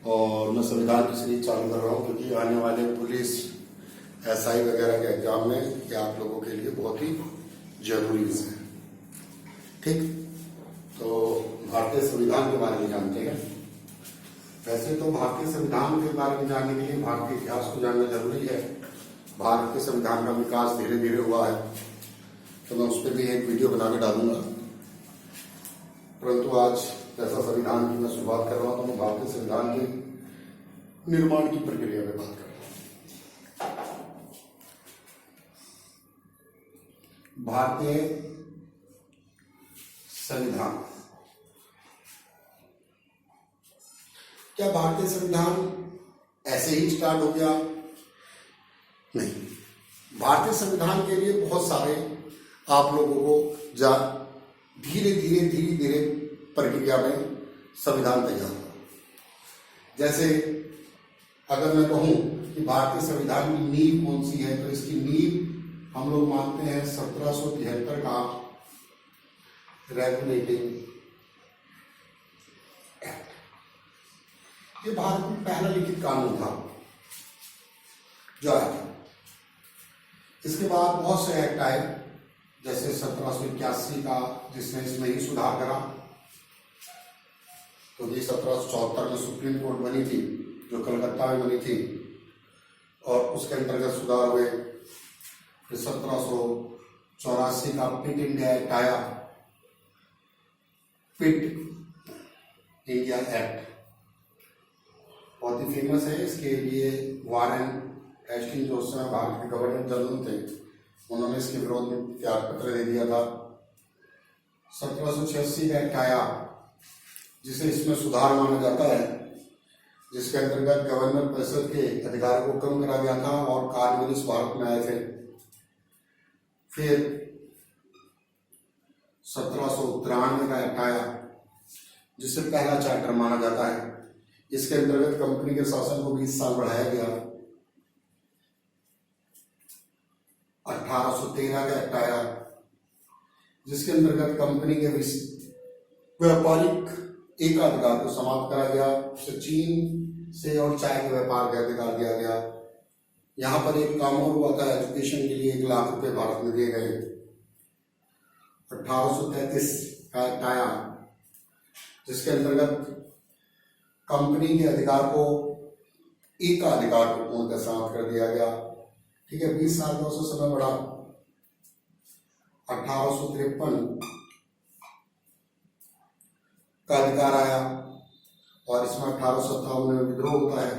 और मैं संविधान की सीरीज चालू कर रहा हूँ क्योंकि आने वाले पुलिस एसआई वगैरह के एग्जाम में ये आप लोगों के लिए बहुत ही जरूरी विषय है। ठीक, तो भारतीय संविधान के बारे में जानते हैं। वैसे तो भारतीय संविधान के बारे में जानने के लिए भारतीय इतिहास को जानना जरूरी है। भारत के संविधान का विकास धीरे धीरे हुआ है, तो मैं उस पर भी एक वीडियो बना के डालूंगा। परंतु आज जैसा संविधान की मैं शुरुआत कर रहा हूं तो मैं भारतीय संविधान के निर्माण की प्रक्रिया में बात कर रहा हूं। भारतीय संविधान, क्या भारतीय संविधान ऐसे ही स्टार्ट हो गया? नहीं, भारतीय संविधान के लिए बहुत सारे आप लोगों को धीरे धीरे प्रक्रिया में संविधान तैयार हुआ। जैसे अगर मैं कहूं कि भारतीय संविधान की नींव कौन सी है, तो इसकी नींव हम लोग मानते हैं 1773 का रेगुलेटिंग एक्ट। ये भारत में पहला लिखित कानून था जो आया था। इसके बाद बहुत से एक्ट आए, जैसे 1781 का, जिसने इसमें ही सुधार करा, क्योंकि 1774 में सुप्रीम कोर्ट बनी थी जो कलकत्ता में बनी थी, और उसके अंतर्गत सुधार हुए। फिर 1784 का पिट इंडिया एक्ट आया, पिट इंडिया एक्ट बहुत ही फेमस है। इसके लिए वारेन हेस्टिंग्स जो उस समय भारत के गवर्नर जनरल थे, उन्होंने इसके विरोध में त्याग पत्र दे दिया था। 1786 का एक्ट आया जिसे इसमें सुधार माना जाता है, जिसके अंतर्गत गवर्नर परिषद के अधिकार को कम करा गया था और कार्य भारत में आए थे। फिर 1793 का एक्ट आया जिसे पहला चार्टर माना जाता है। इसके अंतर्गत कंपनी के शासन को 20 साल बढ़ाया गया। 1813 का एक्ट आया जिसके अंतर्गत कंपनी के व्यापारिक एकाधिकार को समाप्त करा गया। उसे चीन से और चाय के व्यापार का अधिकार दिया गया। यहाँ पर एक काम और हुआ था, एजुकेशन के लिए 1 लाख रुपए भारत में दिए गए। 1833 का एक्ट आया जिसके अंतर्गत कंपनी के अधिकार को एकाधिकार को पूर्णतः समाप्त कर दिया गया। ठीक है, 20 साल का उसे समय बढ़ा। 1853 का अधिकार आया और इसमें 1857 में विद्रोह होता है।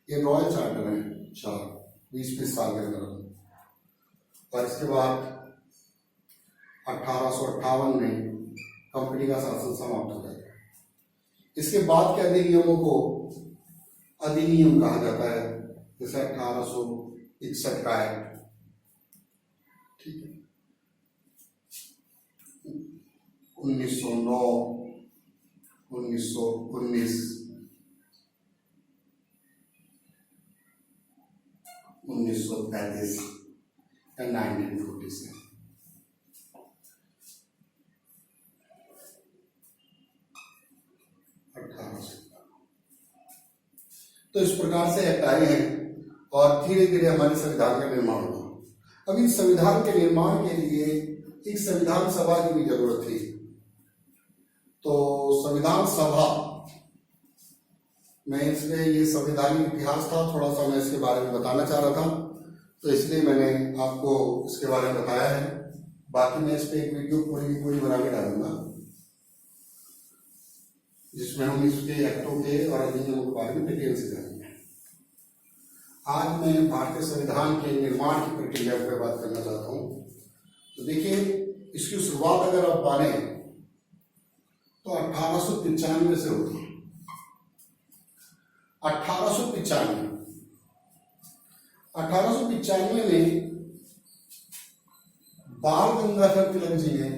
ये रॉयल चार्टर है, 20-20 साल के अंदर। और इसके बाद 1858 में कंपनी का शासन समाप्त हो जाता है। इसके बाद के अधिनियमों को अधिनियम कहा जाता है, जैसे 1861 का एक्ट। ठीक है, 1909, 1919, 1935 या 1940 से। तो इस प्रकार से एक्ट आए हैं और धीरे धीरे हमारे संविधान का निर्माण हुआ। अभी संविधान के निर्माण के लिए एक संविधान सभा की भी जरूरत थी। तो संविधान सभा में इसमें ये संवैधानिक इतिहास था, थोड़ा सा मैं इसके बारे में बताना चाह रहा था, तो इसलिए मैंने आपको इसके बारे में बताया है। बाकी मैं इस पर एक वीडियो पूरी बना के डालूंगा जिसमें हम इसके एक्टों के और अधिनियमों के बारे में डिटेल से जानेंगे। आज मैं भारतीय संविधान के निर्माण की प्रक्रिया पर बात करना चाहता हूँ। तो देखिए, इसकी शुरुआत अगर आप माने तो 1895 से होती है। 1895 में बाल गंगाधर तिलक जी ने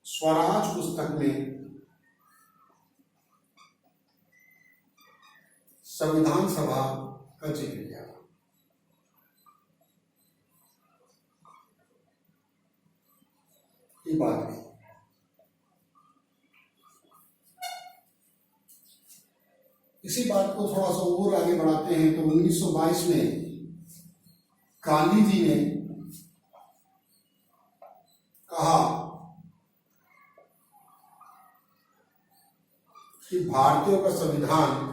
स्वराज पुस्तक में संविधान सभा का जिक्र किया। की बात की। इसी बात को थोड़ा सा और आगे बढ़ाते हैं तो 1922 में गांधी जी ने कहा कि भारतीयों का संविधान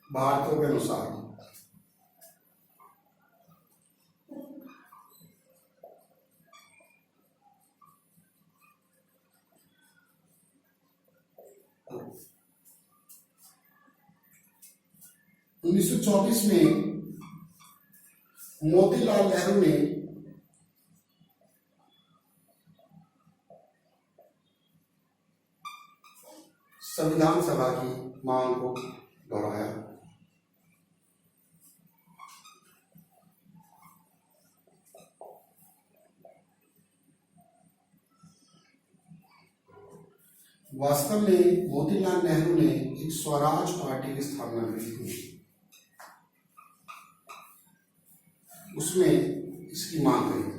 भारतीयों के अनुसार 1924 में मोतीलाल नेहरू ने संविधान सभा की मांग को दोहराया। वास्तव में मोतीलाल नेहरू ने एक स्वराज पार्टी की स्थापना की थी, उसमें इसकी मांग करी।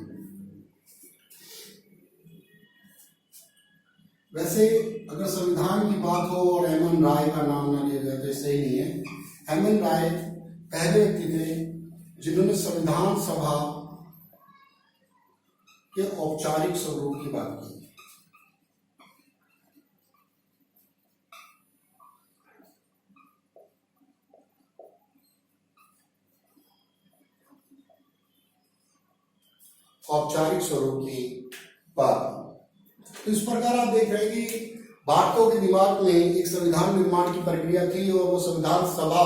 वैसे अगर संविधान की बात हो और एम एन राय का नाम ना लिया जाए तो सही नहीं है। एम एन राय पहले व्यक्ति थे जिन्होंने संविधान सभा के औपचारिक स्वरूप की बात की। औपचारिक स्वरूप की बात। तो इस प्रकार आप देख रहे हैं कि भारतीयों के दिमाग में एक संविधान निर्माण की प्रक्रिया थी और वो संविधान सभा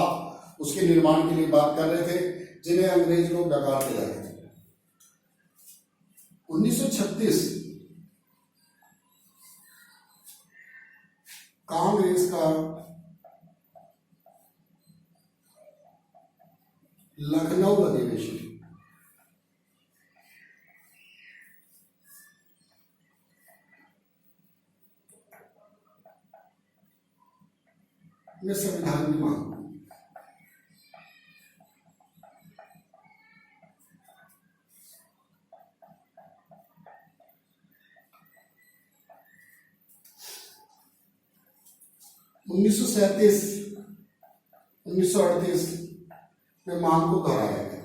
उसके निर्माण के लिए बात कर रहे थे, जिन्हें अंग्रेज लोग नकारते जा रहे थे। 1936 कांग्रेस का लखनऊ अधिवेशन में संविधान की मांग। उन्नीस सौ 1938 में मांग को दोहराया गया।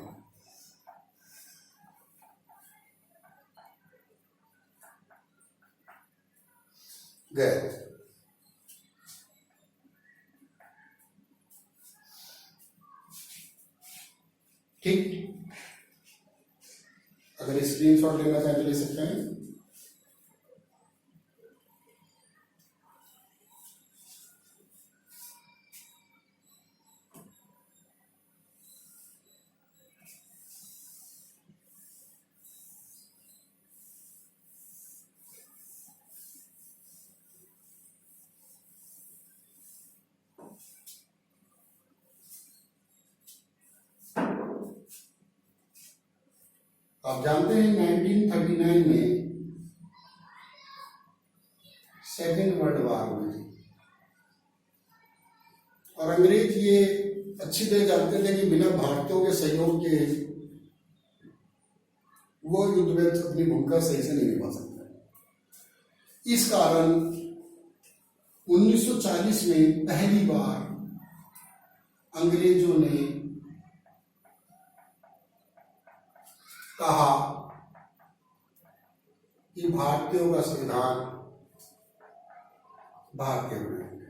ठीक, अगर स्क्रीनशॉट लेना चाहें तो ले सकते हैं। आप जानते हैं 1939 में सेकेंड वर्ल्ड वार हुई थी और अंग्रेज ये अच्छी तरह जानते थे कि बिना भारतीयों के सहयोग के वो युद्ध में अपनी भूमिका सही से नहीं निभा सकते। इस कारण 1940 में पहली बार अंग्रेजों ने कहा कि भारतीयों का संविधान भारतीय बनाएंगे।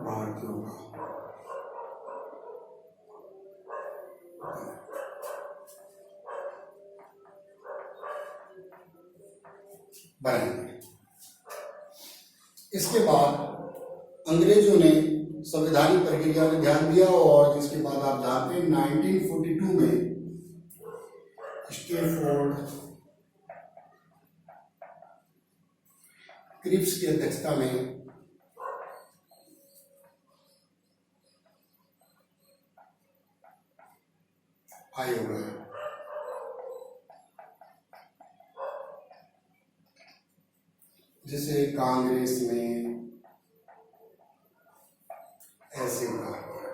भारतीयों का बनाएंगे। इसके बाद अंग्रेजों ने संवैधानिक प्रक्रिया में ध्यान दिया और जिसके बाद आप जानते हैं 1942 में स्टैनफोर्ड क्रिप्स की अध्यक्षता में आयोग है। जिसे कांग्रेस में ऐसे कहा गया।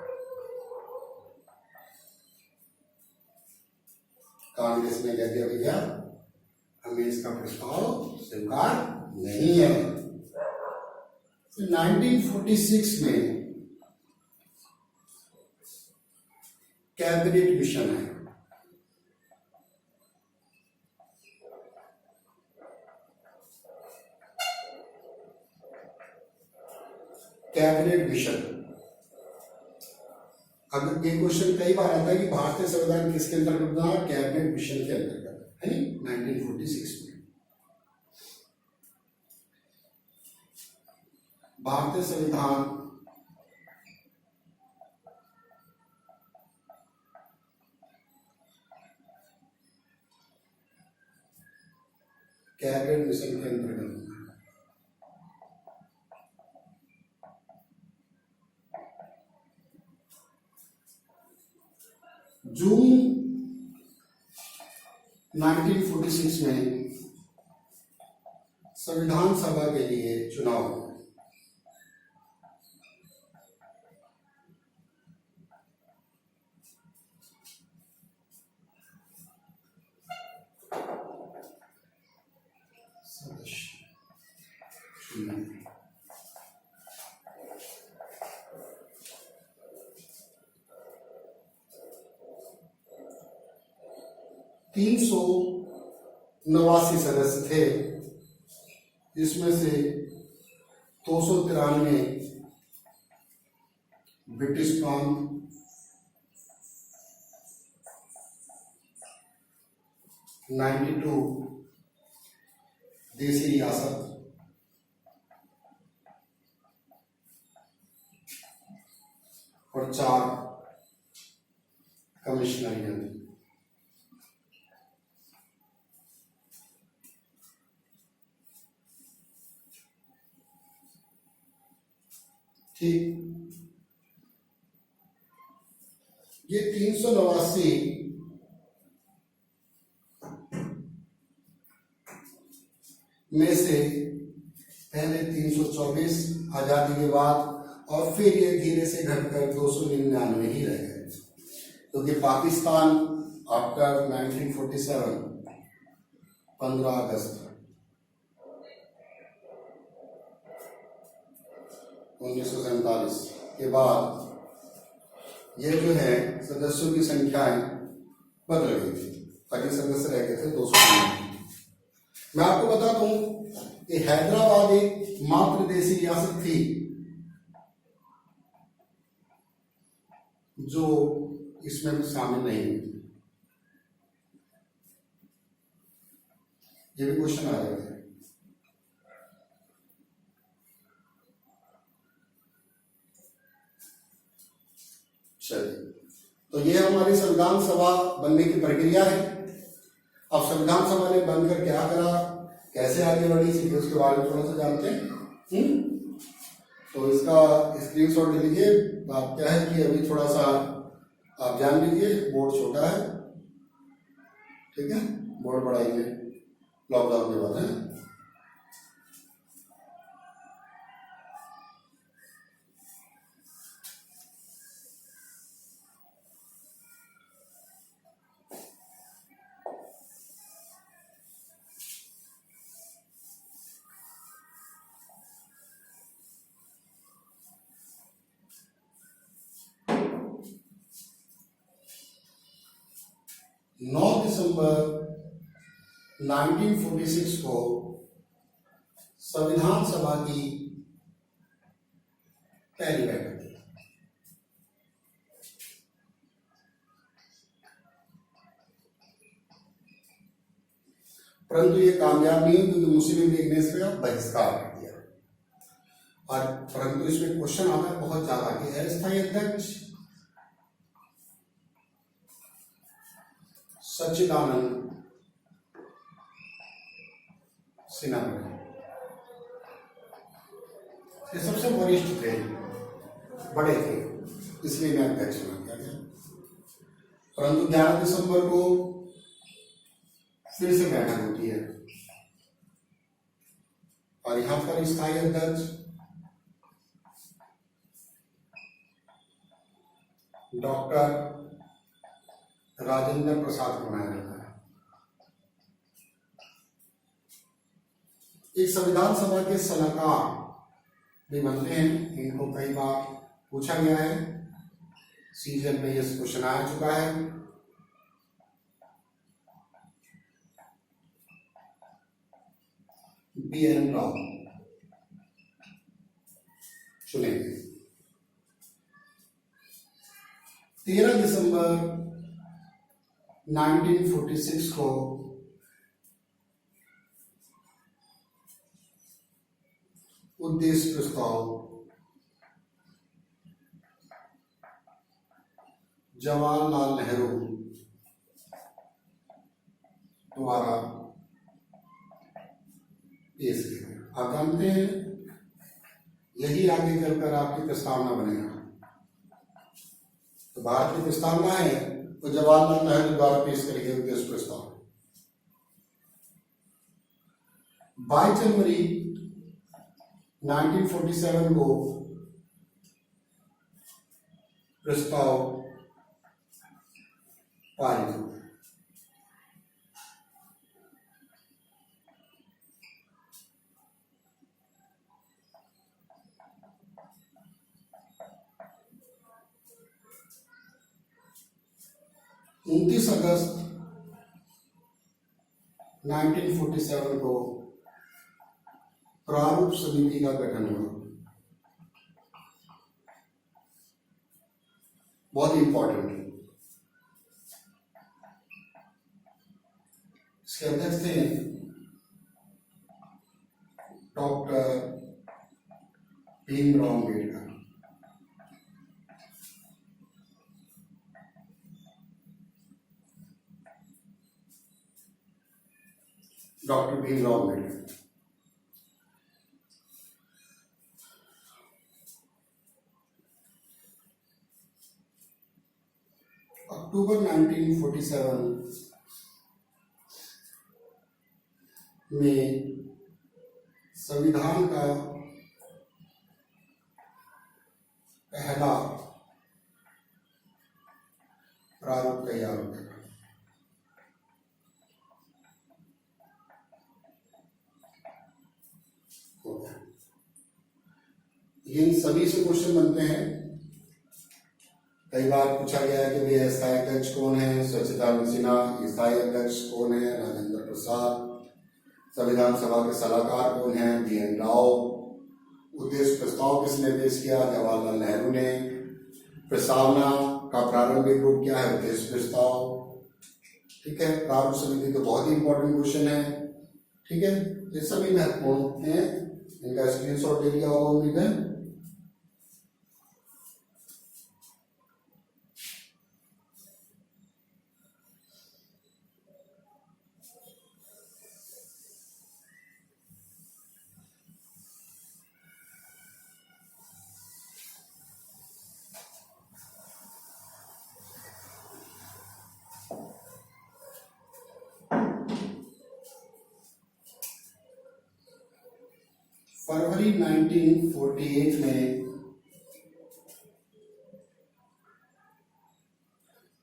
कांग्रेस ने कह दिया भैया हमें इसका प्रस्ताव स्वीकार नहीं है। 1946 में कैबिनेट मिशन है। कैबिनेट मिशन, अब ये क्वेश्चन कई बार आता है कि भारतीय संविधान किसके अंतर्गत बना? कैबिनेट मिशन के अंतर्गत है 1946 में। भारतीय संविधान कैबिनेट मिशन के अंतर्गत जून 1946 में संविधान सभा के लिए चुनाव हुआ। सदस्य चुनाव 389 सदस्य थे, जिसमें से 293 ब्रिटिश प्रांत, 92 देसी रियासत, और 4 कमिश्नरियत। ठीक, ये 389 में से पहले 324 आजादी के बाद, और फिर ये धीरे से घटकर 299 ही रह गए, क्योंकि पाकिस्तान आफ्टर 1947 15 अगस्त 1947 के बाद ये जो है सदस्यों की संख्याएं बदल गई थी। पहले सदस्य रह गए थे 299। मैं आपको बता दूं कि हैदराबाद एक मात्र देसी रियासत थी जो इसमें शामिल नहीं हुई थी। ये भी क्वेश्चन आ जाएगा। चलिए, तो ये हमारी संविधान सभा बनने की प्रक्रिया है। अब संविधान सभा ने बनकर क्या करा, कैसे आगे बढ़ी, सीधे उसके बारे में थोड़ा सा जानते हैं। तो इसका स्क्रीनशॉट ले लीजिए। बात क्या है कि अभी थोड़ा सा आप जान लीजिए, बोर्ड छोटा है, ठीक है, बोर्ड बढ़ाइए लॉकडाउन के बाद है। नौ दिसंबर 1946 को संविधान सभा की पहली बैठक हुई। परंतु ये कामयाब नहीं हुई, क्योंकि मुस्लिम लीग ने इसका बहिष्कार कर दिया। और परंतु इसमें क्वेश्चन आता है बहुत ज्यादा कि अस्थायी अध्यक्ष सच्चिदानंद सिन्हा, ये सबसे वरिष्ठ थे, बड़े थे, इसलिए मैं अध्यक्ष बना दिया गया। परंतु 11 दिसंबर को फिर से बैठक होती है और यहां पर स्थायी अध्यक्ष डॉक्टर राजेंद्र प्रसाद को बनाया जाता है। एक संविधान सभा के सलाहकार भी बनते हैं, इनको कई बार पूछा गया है, सीजन में यह क्वेश्चन आ चुका है। BN राव चुनेंगे। 13 दिसंबर 1946 को उद्देश्य प्रस्ताव जवाहरलाल नेहरू द्वारा पेश किया। आप जानते हैं यही आगे चलकर आपकी प्रस्तावना बनेगा। तो भारत की प्रस्तावना है तो जवाहरलाल नेहरू द्वारा पेश करेंगे उद्देश्य प्रस्ताव। 22 जनवरी 1947 को प्रस्ताव पारित हुआ। उनतीस अगस्त 1947 को प्रारूप समिति का गठन हुआ। बहुत इंपॉर्टेंट है। इसके अध्यक्ष थे डॉक्टर भीमराव अम्बेडकर। डॉक्टर भीमराव अम्बेडकर अक्टूबर 1947 में संविधान का पहला प्रारूप तैयार हो गया। इन सभी से क्वेश्चन बनते हैं। कई बार पूछा गया है कि भैया स्थायी अध्यक्ष कौन है, सच्चिदानंद सिन्हा। स्थायी अध्यक्ष कौन है, राजेंद्र प्रसाद। संविधान सभा के सलाहकार कौन है, BN राव। उद्देश्य प्रस्ताव किसने पेश किया, जवाहरलाल नेहरू ने। प्रस्तावना का प्रारंभिक रूप क्या है, उद्देश्य प्रस्ताव। ठीक है। प्रारूप समिति तो बहुत ही इंपॉर्टेंट क्वेश्चन है। ठीक है, ये सभी महत्वपूर्ण है। इनका स्क्रीनशॉट ले लिया होगा उम्मीद है। फरवरी 1948 में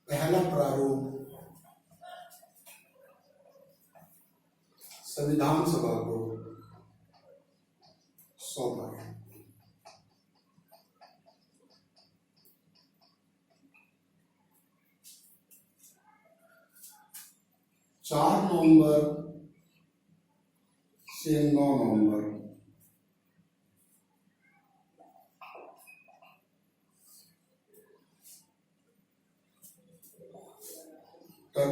पहला प्रारूप संविधान सभा को सौंपा गया। नवंबर से 9 नवंबर तक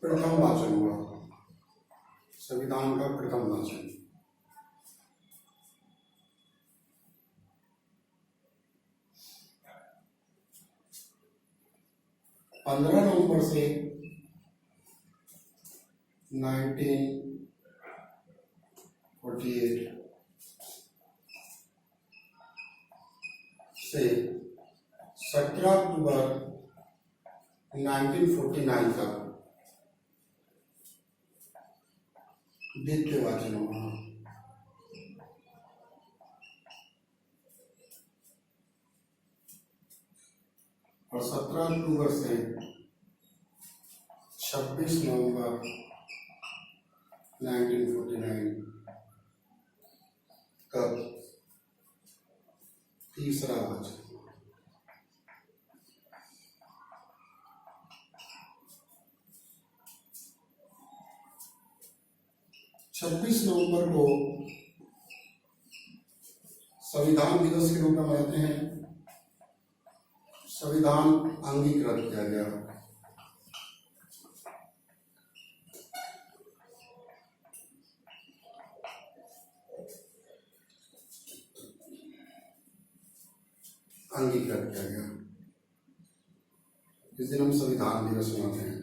प्रथम वाचन हुआ। संविधान का प्रथम वाचन। पंद्रह नवंबर से 1948 से 17 अक्टूबर 1949 तक द्वितीय वाचन हुआ। और 17 अक्टूबर से 26 नवंबर 1949 तक तीसरा वचन। छब्बीस नवंबर को संविधान दिवस के रूप में मनाते हैं। संविधान अंगीकृत किया गया। अंगीकृत किया गया। इस दिन हम संविधान दिवस मनाते हैं।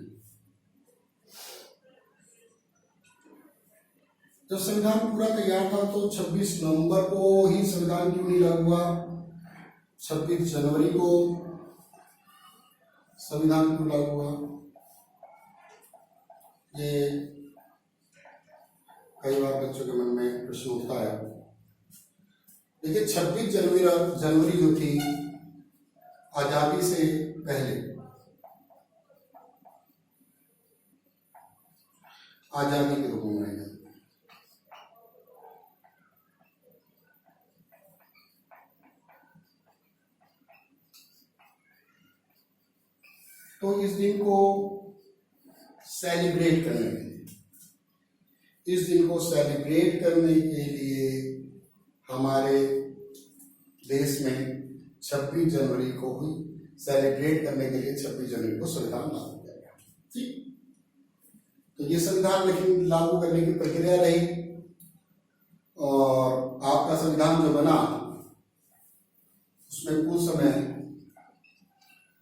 जब संविधान पूरा तैयार था तो 26 नवंबर को ही संविधान क्यों नहीं लागू हुआ? 26 जनवरी को संविधान क्यों लागू हुआ? ये कई बार बच्चों के मन में प्रश्न उठता है। देखिए 26 जनवरी जो थी आजादी से पहले, आजादी के रूप में मनाई जाती। तो इस दिन को सेलिब्रेट करने के लिए, हमारे देश में 26 जनवरी को ही सेलिब्रेट करने के लिए 26 जनवरी को संविधान लागू किया गया। ठीक, तो ये संविधान लेकिन लागू करने की प्रक्रिया रही और आपका संविधान जो बना उसमें कुछ समय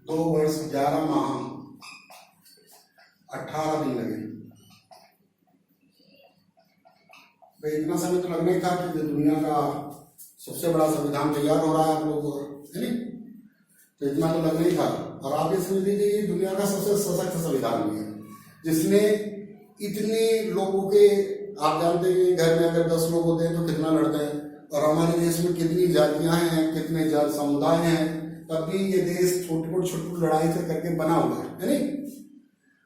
2 वर्ष 11 माह 18 दिन लगे। तो इतना समय तो लगना ही था कि दुनिया का सबसे बड़ा संविधान तैयार हो रहा है आप लोगों को, है नहीं? तो इतना तो लगना ही था। और आप ये समझ लीजिए ये दुनिया का सबसे सशक्त संविधान भी है, जिसने इतने लोगों के, आप जानते हैं कि घर में अगर 10 लोग होते हैं तो कितना लड़ते हैं, और हमारे देश में कितनी जातियां हैं, कितने जाति समुदाय हैं, तब भी ये देश छोटी लड़ाई से करके बना हुआ है नहीं?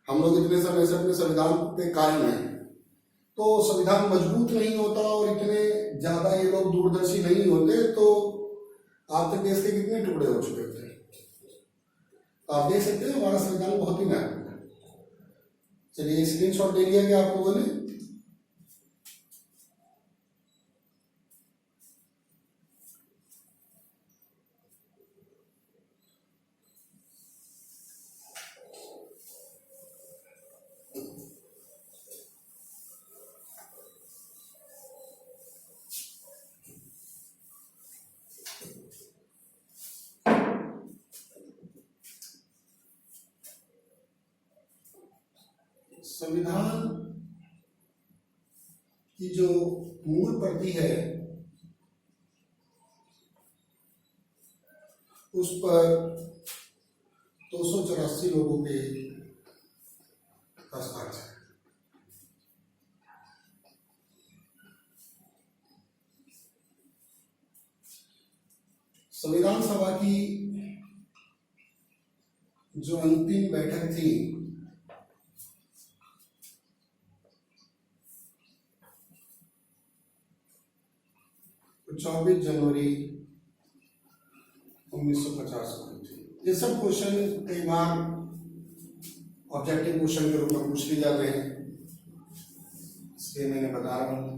हम लोग इतने समय से अपने संविधान पे कायम हैं। तो संविधान मजबूत नहीं होता और इतने ज्यादा ये लोग दूरदर्शी नहीं होते तो आज तक देश के कितने टुकड़े हो चुके थे। आप देख सकते हैं हमारा संविधान बहुत ही महत्वपूर्ण है। चलिए स्क्रीनशॉट ले लिया क्या आप लोगों ने? संविधान की जो मूल प्रति है उस पर 284 लोगों के हस्ताक्षर है। संविधान सभा की जो अंतिम बैठक थी तो 24 जनवरी 1950 को हुई थी। ये सब क्वेश्चन कई बार ऑब्जेक्टिव क्वेश्चन के रूप में पूछ लिए जाते हैं, इसलिए मैंने बता रहा हूं।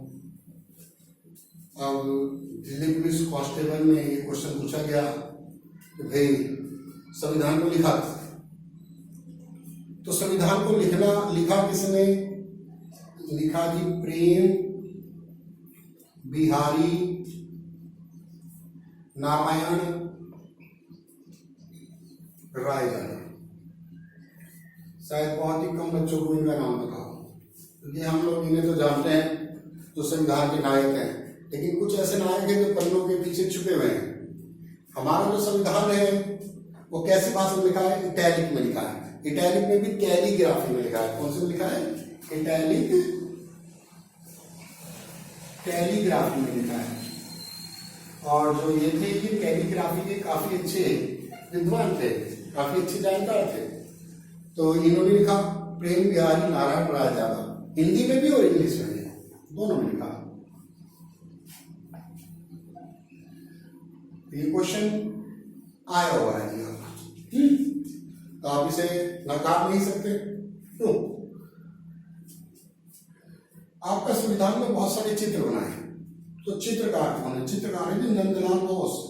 अब दिल्ली पुलिस कांस्टेबल में ये क्वेश्चन पूछा गया कि भाई संविधान को लिखा, तो संविधान को लिखा किसने? लिखा जी प्रेम बिहारी नारायण रायजादा। शायद बहुत ही कम बच्चों को इनका नाम पता हो, क्योंकि हम लोग इन्हें तो जानते हैं जो संविधान के नायक हैं, लेकिन कुछ ऐसे नायक हैं जो पन्नों के पीछे छुपे हुए हैं। हमारा जो संविधान है वो कैसी भाषा में लिखा है? इटैलिक में लिखा है। इटैलिक में भी कैलीग्राफी में लिखा है। कौन से में लिखा है? इटैलिक कैलीग्राफी में लिखा है। और जो ये थे ये कैलीग्राफी के काफी अच्छे विद्वान थे। काफी अच्छे जानकार थे। तो इन्होंने लिखा प्रेम बिहारी नारायण राय यादव, हिंदी में भी और इंग्लिश में भी, दोनों में लिखा। ये क्वेश्चन आया हुआ है जी आपका, तो आप इसे नकार नहीं सकते। क्यों? आपका संविधान में बहुत सारे चित्र बनाए हैं, तो चित्रकार कौन है? चित्रकार है नंदलाल बोस।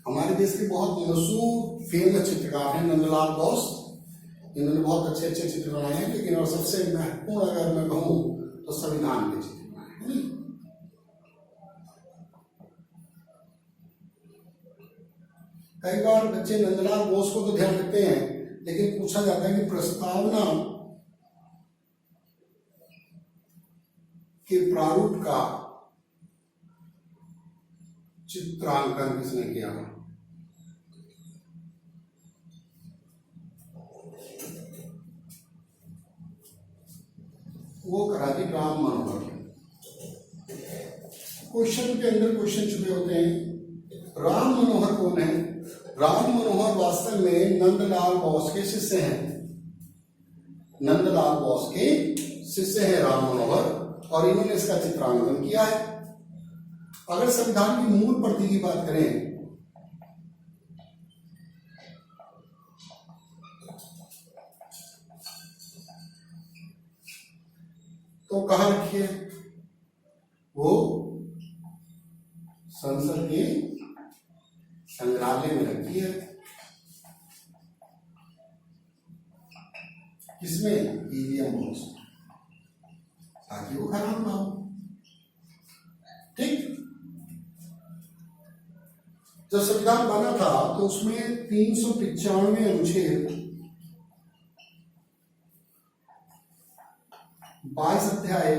हमारे देश के बहुत मशहूर फेमस चित्रकार हैं नंदलाल बोस। इन्होंने बहुत अच्छे अच्छे चित्र बनाए हैं, लेकिन और सबसे महत्वपूर्ण अगर मैं कहूं तो संविधान के चित्र बनाए हैं। कई बार बच्चे नंदलाल बोस को तो ध्यान रखते हैं, लेकिन पूछा जाता है कि प्रस्तावना के प्रारूप का चित्रांकन किसने किया? वो करा दी राम मनोहर। क्वेश्चन के अंदर क्वेश्चन छुपे होते हैं। राम मनोहर कौन है? राम मनोहर वास्तव में नंदलाल बोस के शिष्य हैं। नंदलाल बोस के शिष्य हैं राम मनोहर, और इन्होंने इसका चित्रांकन किया है। अगर संविधान की मूल प्रति की बात करें तो कहां रखी है? वो संसद के संग्रहालय में रखी है। किसमें? ईवीएम बॉक्स, ताकि वो खराब ना हो। ठीक। जब संविधान बना था तो उसमें 395 अनुच्छेद, 22 अध्याय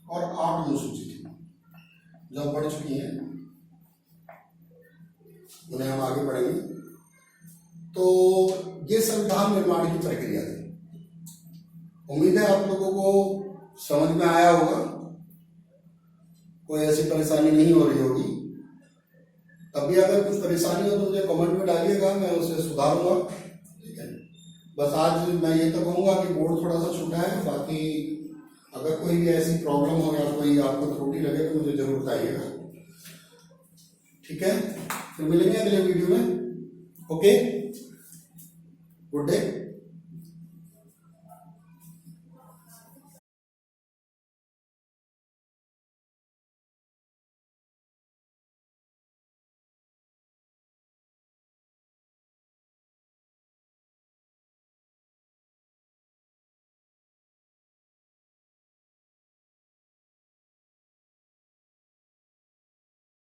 और 8 अनुसूची थी, जो पढ़ चुकी हैं, उन्हें हम आगे पढ़ेंगे। तो ये संविधान निर्माण की प्रक्रिया थी। उम्मीद है आप लोगों को समझ में आया होगा, कोई ऐसी परेशानी नहीं हो रही होगी। तभी अगर कुछ परेशानी हो तो मुझे कमेंट में डालिएगा, मैं उसे सुधारूंगा। ठीक है, बस आज मैं ये तो कहूँगा कि बोर्ड थोड़ा सा छोटा है। बाकी अगर कोई भी ऐसी प्रॉब्लम हो या कोई आपको त्रुटि लगे तो मुझे जरूर बताइएगा। ठीक है, फिर मिलेंगे अगले वीडियो में। Okay, good day.